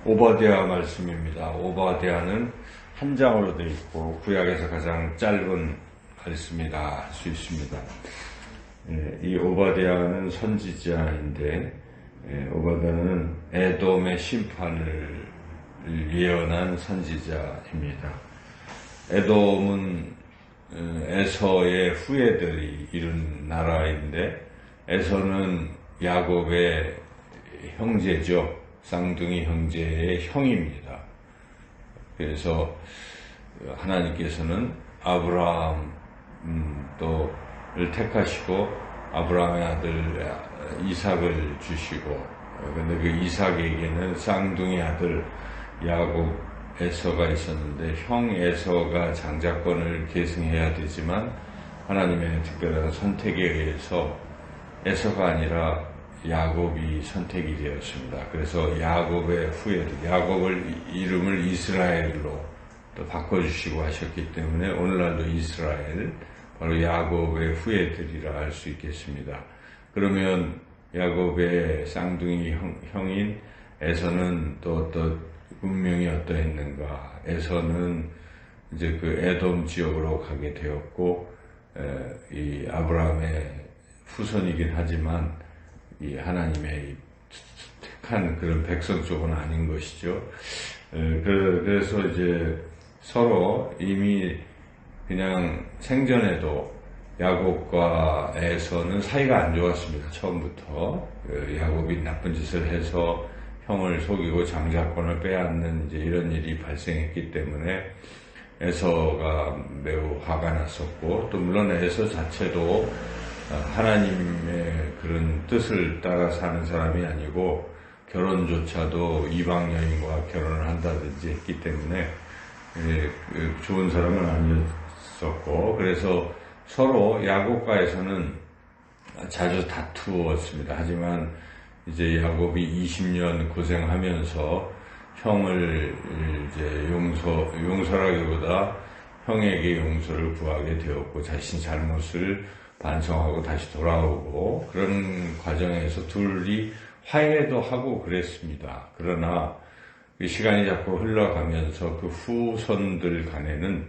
오바댜 말씀입니다. 오바댜는 한 장으로 되어 있고 구약에서 가장 짧은 말씀이라 할 수 있습니다. 이 오바댜는 선지자인데 오바댜는 에돔의 심판을 예언한 선지자입니다. 에돔은 에서의 후예들이 이룬 나라인데 에서는 야곱의 형제죠. 쌍둥이 형제의 형입니다. 그래서 하나님께서는 아브라함 또를 택하시고 아브라함의 아들 이삭을 주시고, 근데 그 이삭에게는 쌍둥이 아들 야곱 에서가 있었는데 형 에서가 장자권을 계승해야 되지만 하나님의 특별한 선택에 의해서 에서가 아니라 야곱이 선택이 되었습니다. 그래서 야곱의 후예들, 야곱을 이름을 이스라엘로 또 바꿔주시고 하셨기 때문에 오늘날도 이스라엘, 바로 야곱의 후예들이라 할 수 있겠습니다. 그러면 야곱의 쌍둥이 형인 에서는 또 어떤 운명이 어떠했는가? 에서는 이제 그 에돔 지역으로 가게 되었고, 이 아브라함의 후손이긴 하지만 이 하나님의 택한 그런 백성 쪽은 아닌 것이죠. 그래서 이제 서로 이미 그냥 생전에도 야곱과 에서는 사이가 안 좋았습니다. 처음부터 야곱이 나쁜 짓을 해서 형을 속이고 장자권을 빼앗는 이제 이런 일이 발생했기 때문에 에서가 매우 화가 났었고, 또 물론 에서 자체도 하나님의 그런 뜻을 따라 사는 사람이 아니고 결혼조차도 이방 여인과 결혼을 한다든지 했기 때문에 좋은 사람은 아니었었고, 그래서 서로 야곱과에서는 자주 다투었습니다. 하지만 이제 야곱이 20년 고생하면서 형을 이제 용서라기보다 형에게 용서를 구하게 되었고, 자신 잘못을 반성하고 다시 돌아오고, 그런 과정에서 둘이 화해도 하고 그랬습니다. 그러나 그 시간이 자꾸 흘러가면서 그 후손들 간에는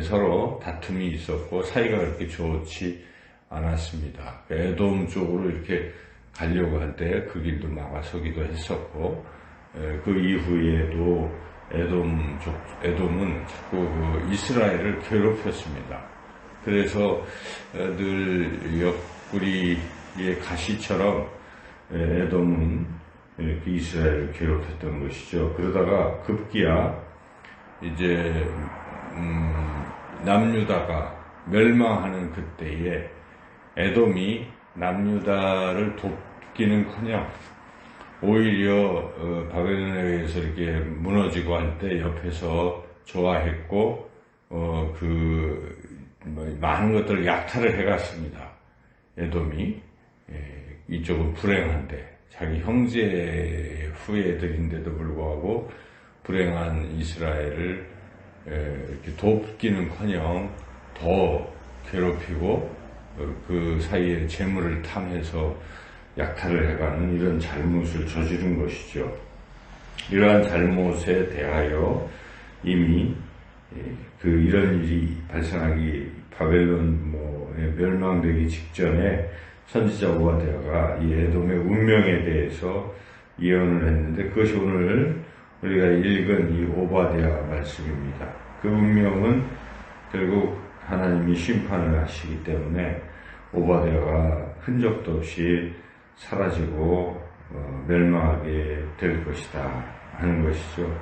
서로 다툼이 있었고 사이가 그렇게 좋지 않았습니다. 에돔 쪽으로 이렇게 가려고 할 때 그 길도 막아서기도 했었고, 그 이후에도 에돔은 자꾸 그 이스라엘을 괴롭혔습니다. 그래서 늘 옆구리의 가시처럼 에돔은 이스라엘을 괴롭혔던 것이죠. 그러다가 급기야 이제 남유다가 멸망하는 그때에 에돔이 남유다를 돕기는커녕 오히려 바벨론에 의해서 이렇게 무너지고 할 때 옆에서 좋아했고 많은 것들을 약탈을 해갔습니다. 에돔이. 이쪽은 불행한데, 자기 형제의 후예들인데도 불구하고 불행한 이스라엘을 이렇게 돕기는커녕 더 괴롭히고 그 사이에 재물을 탐해서 약탈을 해가는 이런 잘못을 저지른 것이죠. 이러한 잘못에 대하여 이미 이런 일이 발생하기, 바벨론에 멸망되기 직전에 선지자 오바댜가 이 에돔의 운명에 대해서 예언을 했는데, 그것이 오늘 우리가 읽은 이 오바댜 말씀입니다. 그 운명은 결국 하나님이 심판을 하시기 때문에 오바댜가 흔적도 없이 사라지고 멸망하게 될 것이다 하는 것이죠.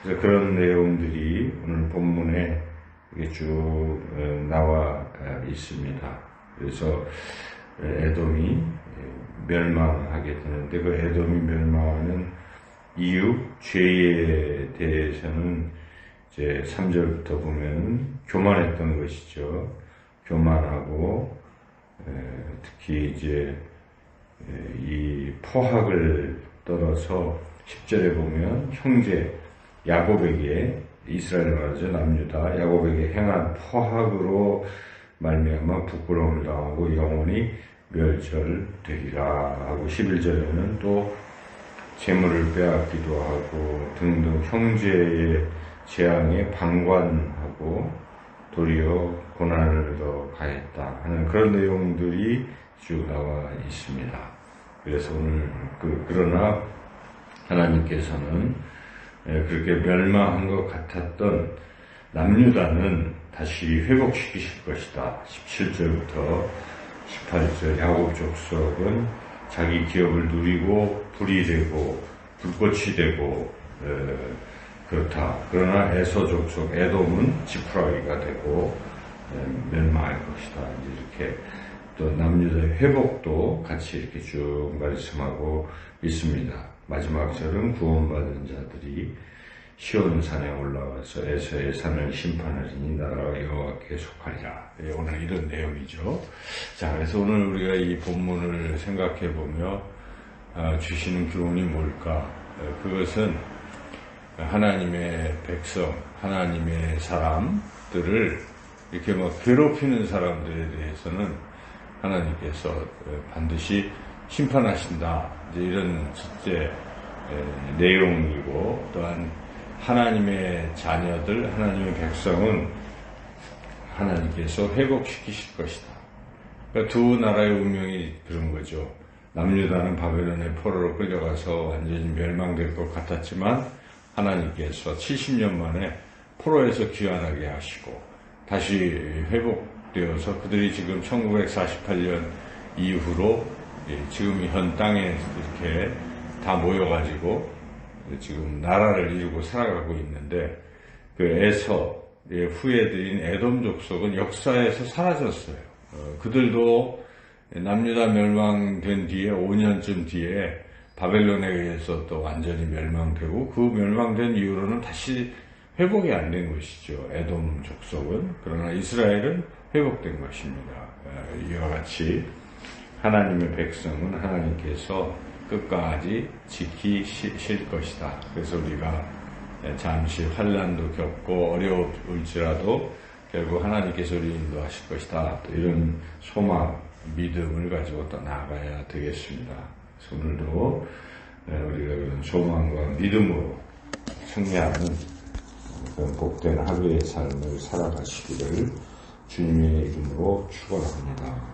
그래서 그런 내용들이 오늘 본문에 쭉 나와 있습니다. 그래서 에돔이 멸망하게 되는데, 그 에돔이 멸망하는 이유, 죄에 대해서는 이제 3절부터 보면 교만했던 것이죠. 교만하고 특히 이제 이 포학을 떨어서 10절에 보면 형제 야곱에게, 이스라엘 말하죠, 남유다, 야곱에게 행한 포학으로 말미암아 부끄러움을 당하고 영원히 멸절되리라 하고, 11절에는 또 재물을 빼앗기도 하고 등등 형제의 재앙에 방관하고 도리어 고난을 더 가했다 하는 그런 내용들이 쭉 나와 있습니다. 그래서 오늘 그러나 하나님께서는 그렇게 멸망한 것 같았던 남유다는 다시 회복시키실 것이다. 17절부터 18절 야곱 족속은 자기 기업을 누리고 불이 되고 불꽃이 되고 그렇다. 그러나 에서 족속 에돔은 지푸라기가 되고 멸망할 것이다. 이렇게 또 남유다의 회복도 같이 이렇게 쭉 말씀하고 있습니다. 마지막 절은 구원받은 자들이 시온산에 올라와서 에서의 산을 심판하리니 나라가 여호와께 속하리라. 오늘 이런 내용이죠. 자, 그래서 오늘 우리가 이 본문을 생각해 보며 주시는 교훈이 뭘까? 그것은 하나님의 백성, 하나님의 사람들을 이렇게 막 괴롭히는 사람들에 대해서는 하나님께서 반드시 심판하신다. 이제 이런 첫째 내용이고, 또한 하나님의 자녀들, 하나님의 백성은 하나님께서 회복시키실 것이다. 그러니까 두 나라의 운명이 그런 거죠. 남유다는 바벨론의 포로로 끌려가서 완전히 멸망될 것 같았지만 하나님께서 70년 만에 포로에서 귀환하게 하시고 다시 회복되어서 그들이 지금 1948년 이후로 지금 현 땅에 이렇게 다 모여가지고 지금 나라를 이루고 살아가고 있는데, 그 에서의 후예들인 에돔 족속은 역사에서 사라졌어요. 그들도 남유다 멸망된 뒤에 5년쯤 뒤에 바벨론에 의해서 또 완전히 멸망되고, 그 멸망된 이후로는 다시 회복이 안 된 것이죠. 에돔 족속은. 그러나 이스라엘은 회복된 것입니다. 이와 같이 하나님의 백성은 하나님께서 끝까지 지키실 것이다. 그래서 우리가 잠시 환난도 겪고 어려울지라도 결국 하나님께서 우리 인도하실 것이다. 또 이런 소망, 믿음을 가지고 또 나아가야 되겠습니다. 그래서 오늘도 우리가 그런 소망과 믿음으로 승리하는 그런 복된 하루의 삶을 살아가시기를 주님의 이름으로 축원합니다.